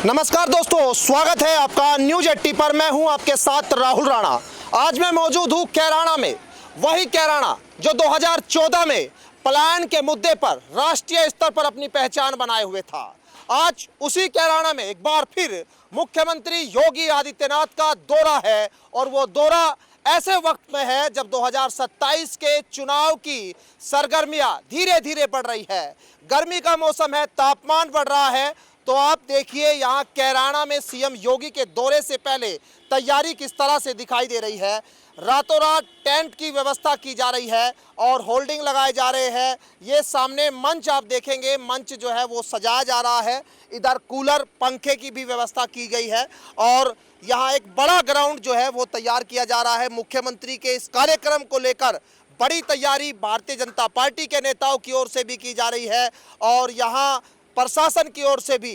नमस्कार दोस्तों, स्वागत है आपका न्यूज 80 पर। मैं हूं आपके साथ राहुल राणा। आज मैं मौजूद हूं कैराना में, वही कैराना जो 2014 में पलायन के मुद्दे पर राष्ट्रीय स्तर पर अपनी पहचान बनाए हुए था। आज उसी कैराना में एक बार फिर मुख्यमंत्री योगी आदित्यनाथ का दौरा है और वो दौरा ऐसे वक्त में है जब 2027 के चुनाव की सरगर्मियां धीरे धीरे बढ़ रही है। गर्मी का मौसम है, तापमान बढ़ रहा है। तो आप देखिए यहाँ कैराना में सीएम योगी के दौरे से पहले तैयारी किस तरह से दिखाई दे रही है। रातों रात टेंट की व्यवस्था की जा रही है और होल्डिंग लगाए जा रहे हैं। ये सामने मंच आप देखेंगे, मंच जो है वो सजाया जा रहा है। इधर कूलर, पंखे की भी व्यवस्था की गई है और यहाँ एक बड़ा ग्राउंड जो है वो तैयार किया जा रहा है। मुख्यमंत्री के इस कार्यक्रम को लेकर बड़ी तैयारी भारतीय जनता पार्टी के नेताओं की ओर से भी की जा रही है और यहाँ प्रशासन की ओर से भी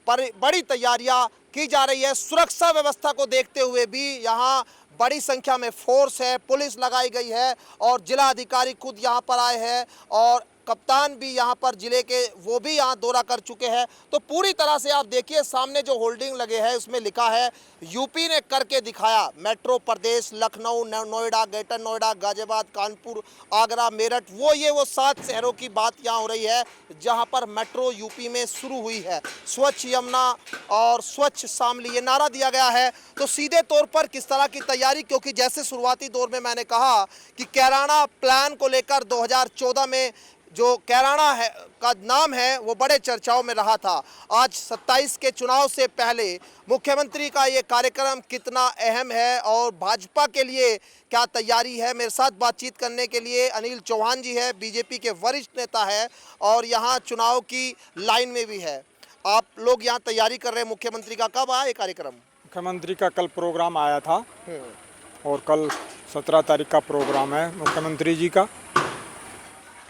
बड़ी तैयारियां की जा रही है। सुरक्षा व्यवस्था को देखते हुए भी यहाँ बड़ी संख्या में फोर्स है, पुलिस लगाई गई है और जिला अधिकारी खुद यहाँ पर आए हैं और कप्तान भी यहाँ पर जिले के वो भी यहाँ दौरा कर चुके हैं। तो पूरी तरह से आप देखिए सामने जो होल्डिंग लगे हैं उसमें लिखा है यूपी ने करके दिखाया। मेट्रो प्रदेश, लखनऊ, नोएडा, ग्रेटर नोएडा, गाजियाबाद, कानपुर, आगरा, मेरठ, वो 7 शहरों की बात यहाँ हो रही है जहाँ पर मेट्रो यूपी में शुरू हुई है। स्वच्छ यमुना और स्वच्छ शामली ये नारा दिया गया है। तो सीधे तौर पर किस तरह की तैयारी, क्योंकि जैसे शुरुआती दौर में मैंने कहा कि कैराना प्लान को लेकर 2014 में जो कैराना है का नाम है वो बड़े चर्चाओं में रहा था। आज 27 के चुनाव से पहले मुख्यमंत्री का ये कार्यक्रम कितना अहम है और भाजपा के लिए क्या तैयारी है। मेरे साथ बातचीत करने के लिए अनिल चौहान जी है, बीजेपी के वरिष्ठ नेता है और यहाँ चुनाव की लाइन में भी है। आप लोग यहाँ तैयारी कर रहे हैं मुख्यमंत्री का, कब आया ये कार्यक्रम? मुख्यमंत्री का कल प्रोग्राम आया था और कल 17 तारीख का प्रोग्राम है मुख्यमंत्री जी का।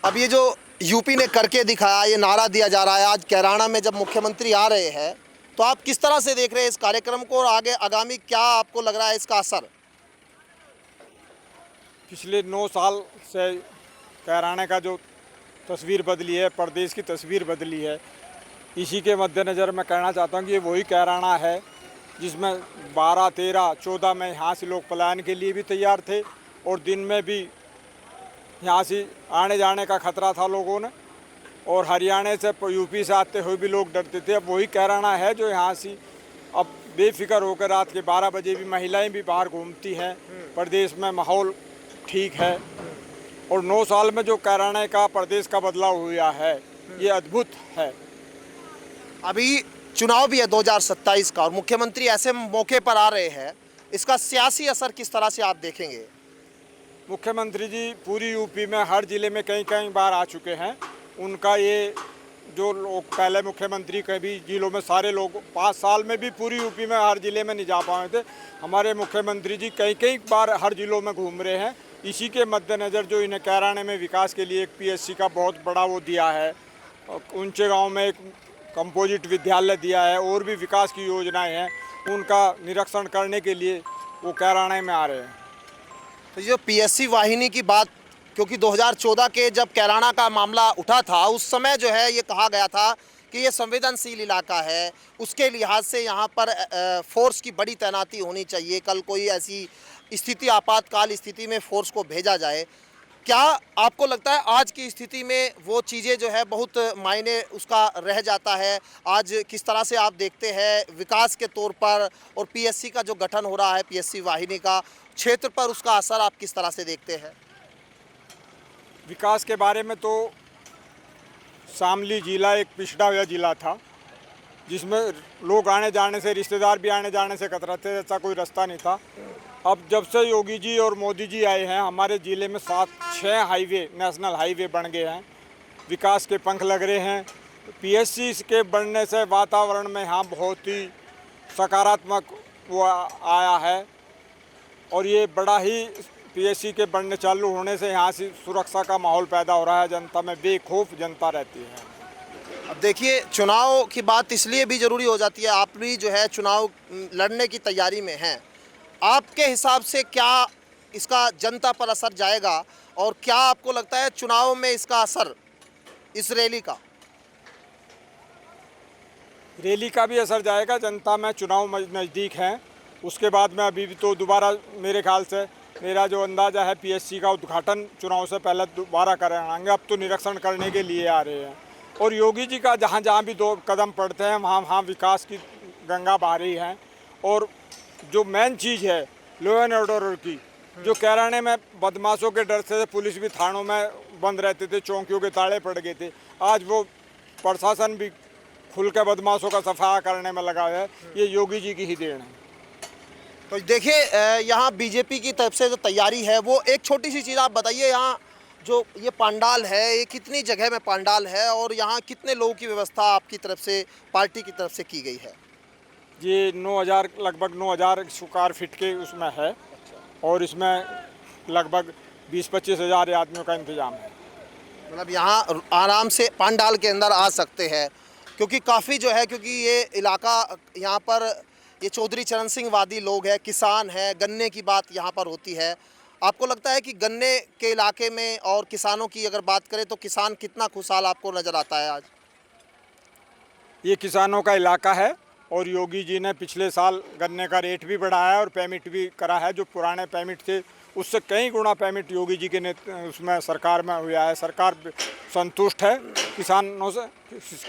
अब ये जो यूपी ने करके दिखाया, ये नारा दिया जा रहा है आज कैराना में जब मुख्यमंत्री आ रहे हैं, तो आप किस तरह से देख रहे हैं इस कार्यक्रम को और आगे आगामी क्या आपको लग रहा है इसका असर? पिछले 9 साल से कैराना का जो तस्वीर बदली है, प्रदेश की तस्वीर बदली है, इसी के मद्देनज़र मैं कहना चाहता हूँ कि ये वही कैराना है जिसमें 12, 13, 14 में यहाँ से लोग पलायन के लिए भी तैयार थे और दिन में भी यहाँ से आने जाने का खतरा था लोगों ने और हरियाणा से, यूपी से आते हुए भी लोग डरते थे। अब वही कैराना है जो यहाँ से अब बेफिक्र होकर रात के 12 बजे भी महिलाएं भी बाहर घूमती हैं। प्रदेश में माहौल ठीक है और 9 साल में जो कैराना का प्रदेश का बदलाव हुआ है ये अद्भुत है। अभी चुनाव भी है 2027 का और मुख्यमंत्री ऐसे मौके पर आ रहे हैं, इसका सियासी असर किस तरह से आप देखेंगे? मुख्यमंत्री जी पूरी यूपी में हर ज़िले में कई कई बार आ चुके हैं। उनका ये जो लोग पहले मुख्यमंत्री के भी जिलों में सारे लोग 5 साल में भी पूरी यूपी में हर ज़िले में नहीं जा पाए थे। हमारे मुख्यमंत्री जी कई कई बार हर ज़िलों में घूम रहे हैं। इसी के मद्देनज़र जो इन्हें कैराना में विकास के लिए एक PSC का बहुत बड़ा वो दिया है, ऊंचे गाँव में एक कंपोजिट विद्यालय दिया है और भी विकास की योजनाएँ हैं, उनका निरीक्षण करने के लिए वो कैराना में आ रहे हैं। तो जो PSC वाहिनी की बात, क्योंकि 2014 के जब कैराना का मामला उठा था उस समय जो है ये कहा गया था कि ये संवेदनशील इलाका है, उसके लिहाज से यहाँ पर फोर्स की बड़ी तैनाती होनी चाहिए। कल कोई ऐसी स्थिति, आपातकाल स्थिति में फोर्स को भेजा जाए। क्या आपको लगता है आज की स्थिति में वो चीज़ें जो है बहुत मायने उसका रह जाता है? आज किस तरह से आप देखते हैं विकास के तौर पर और PSC का जो गठन हो रहा है, PSC वाहिनी का क्षेत्र पर उसका असर आप किस तरह से देखते हैं? विकास के बारे में तो शामली जिला एक पिछड़ा हुआ जिला था जिसमें लोग आने जाने से, रिश्तेदार भी आने जाने से कतराते थे, ऐसा कोई रास्ता नहीं था। अब जब से योगी जी और मोदी जी आए हैं हमारे ज़िले में 7-6 हाईवे, नेशनल हाईवे बन गए हैं, विकास के पंख लग रहे हैं। PSC के बनने से वातावरण में यहाँ बहुत ही सकारात्मक वो आया है और ये बड़ा ही PSC के बनने चालू होने से यहाँ से सुरक्षा का माहौल पैदा हो रहा है। जनता में बेखौफ जनता रहती है। अब देखिए चुनाव की बात इसलिए भी ज़रूरी हो जाती है, आप भी जो है चुनाव लड़ने की तैयारी में हैं। आपके हिसाब से क्या इसका जनता पर असर जाएगा और क्या आपको लगता है चुनाव में इसका असर, इस रैली का? रैली का भी असर जाएगा। जनता में चुनाव नज़दीक हैं, उसके बाद में अभी भी तो दोबारा मेरे ख्याल से मेरा जो अंदाज़ा है पीएससी का उद्घाटन चुनाव से पहले दोबारा कराएंगे। अब तो निरीक्षण करने के लिए आ रहे हैं और योगी जी का जहाँ जहाँ भी दो कदम पड़ते हैं वहाँ वहाँ विकास की गंगा बह रही है। और जो मेन चीज़ है लॉ एंड ऑर्डर की, जो कैराने में बदमाशों के डर से पुलिस भी थानों में बंद रहते थे, चौकियों के ताले पड़ गए थे, आज वो प्रशासन भी खुल के बदमाशों का सफाया करने में लगा है। ये योगी जी की ही देन है। तो देखिए यहाँ बीजेपी की तरफ से जो तैयारी है वो, एक छोटी सी चीज़ आप बताइए, यहाँ जो ये पंडाल है ये कितनी जगह में पंडाल है और यहाँ कितने लोगों की व्यवस्था आपकी तरफ से, पार्टी की तरफ से की गई है? ये 9,000 लगभग 9,000 स्क्वायर फीट के उसमें है और इसमें लगभग 20-25 हज़ार आदमियों का इंतजाम है। मतलब यहाँ आराम से पंडाल के अंदर आ सकते हैं, क्योंकि काफ़ी जो है, क्योंकि ये इलाका यहाँ पर ये चौधरी चरण सिंह वादी लोग हैं, किसान हैं, गन्ने की बात यहाँ पर होती है। आपको लगता है कि गन्ने के इलाके में और किसानों की अगर बात करें तो किसान कितना खुशहाल आपको नज़र आता है आज? ये किसानों का इलाका है और योगी जी ने पिछले साल गन्ने का रेट भी बढ़ाया और पेमेंट भी करा है। जो पुराने पेमेंट थे उससे कई गुना पेमेंट योगी जी के उसमें सरकार में हुआ है। सरकार संतुष्ट है किसानों से,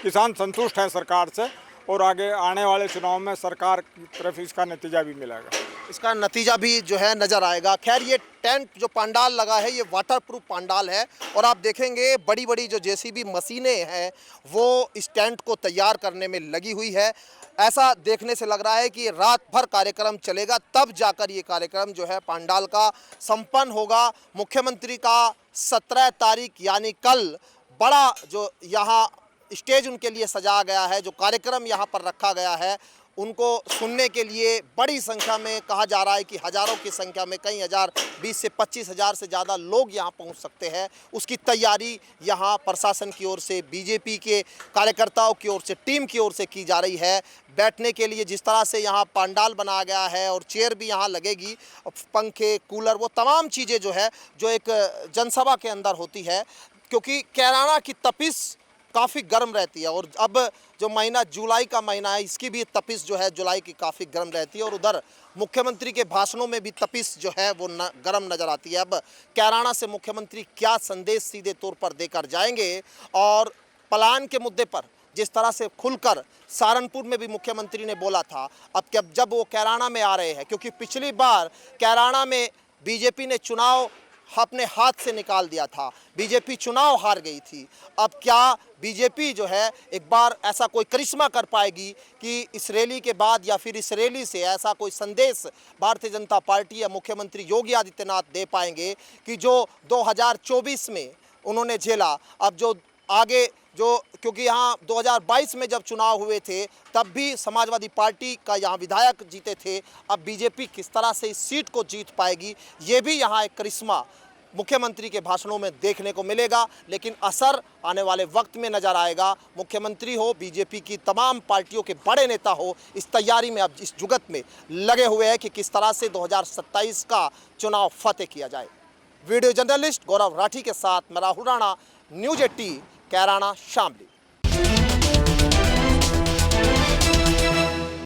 किसान संतुष्ट है सरकार से और आगे आने वाले चुनाव में सरकार की तरफ इसका नतीजा भी मिलेगा। इसका नतीजा भी जो है नज़र आएगा। खैर ये टेंट जो पंडाल लगा है ये वाटरप्रूफ पंडाल है और आप देखेंगे बड़ी बड़ी जो जेसीबी मशीनें हैं वो इस टेंट को तैयार करने में लगी हुई है। ऐसा देखने से लग रहा है कि रात भर कार्यक्रम चलेगा, तब जाकर ये कार्यक्रम जो है पंडाल का संपन्न होगा। मुख्यमंत्री का 17 तारीख यानी कल बड़ा जो यहाँ स्टेज उनके लिए सजाया गया है, जो कार्यक्रम यहाँ पर रखा गया है, उनको सुनने के लिए बड़ी संख्या में, कहा जा रहा है कि हज़ारों की संख्या में, कई हज़ार, 20 से 25 हज़ार से ज़्यादा लोग यहाँ पहुँच सकते हैं। उसकी तैयारी यहाँ प्रशासन की ओर से, बीजेपी के कार्यकर्ताओं की ओर से, टीम की ओर से की जा रही है। बैठने के लिए जिस तरह से यहाँ पंडाल बनाया गया है और चेयर भी यहाँ लगेगी, पंखे, कूलर, वो तमाम चीज़ें जो है जो एक जनसभा के अंदर होती है, क्योंकि कैराना की तपिश काफ़ी गर्म रहती है और अब जो महीना जुलाई का महीना है इसकी भी तपिश जो है जुलाई की काफ़ी गर्म रहती है और उधर मुख्यमंत्री के भाषणों में भी तपिश जो है वो गर्म नज़र आती है। अब कैराना से मुख्यमंत्री क्या संदेश सीधे तौर पर देकर जाएंगे और पलायन के मुद्दे पर जिस तरह से खुलकर सहारनपुर में भी मुख्यमंत्री ने बोला था, अब जब वो कैराना में आ रहे हैं, क्योंकि पिछली बार कैराना में बीजेपी ने चुनाव अपने हाथ से निकाल दिया था, बीजेपी चुनाव हार गई थी। अब क्या बीजेपी जो है एक बार ऐसा कोई करिश्मा कर पाएगी कि इस रैली के बाद या फिर इस रैली से ऐसा कोई संदेश भारतीय जनता पार्टी या मुख्यमंत्री योगी आदित्यनाथ दे पाएंगे कि जो 2024 में उन्होंने झेला, अब जो आगे जो, क्योंकि यहाँ 2022 में जब चुनाव हुए थे तब भी समाजवादी पार्टी का यहाँ विधायक जीते थे, अब बीजेपी किस तरह से इस सीट को जीत पाएगी, ये भी यहाँ एक करिश्मा मुख्यमंत्री के भाषणों में देखने को मिलेगा। लेकिन असर आने वाले वक्त में नज़र आएगा। मुख्यमंत्री हो, बीजेपी की तमाम पार्टियों के बड़े नेता हो, इस तैयारी में, अब इस जुगत में लगे हुए हैं कि किस तरह से 2027 का चुनाव फतेह किया जाए। वीडियो जर्नलिस्ट गौरव राठी के साथ मैं राहुल राणा, न्यूज़ 18 कैराना शामली।